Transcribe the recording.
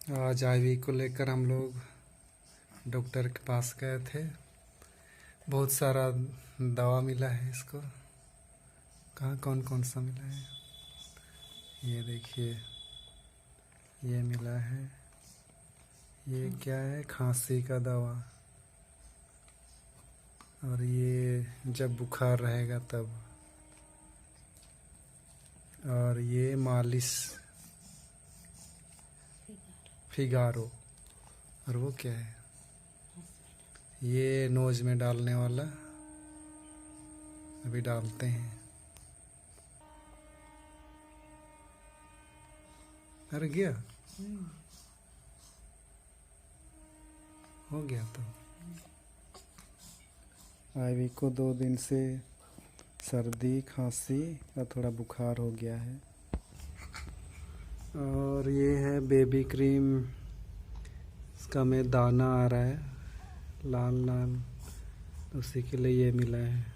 आज आईवी को लेकर हम लोग डॉक्टर के पास गए थे। बहुत सारा दवा मिला है इसको। कहाँ कौन कौन सा मिला है, ये देखिए। ये मिला है, ये क्या है, खांसी का दवा। और ये जब बुखार रहेगा तब। और ये मालिश, फिगारो। और वो क्या है, ये नोज में डालने वाला, अभी डालते हैं। अरे गया, हो गया। तो आईवी को 2 दिन से सर्दी, खांसी और थोड़ा बुखार हो गया है। और ये है बेबी क्रीम, इसका में दाना आ रहा है लाल लाल, उसी के लिए ये मिला है।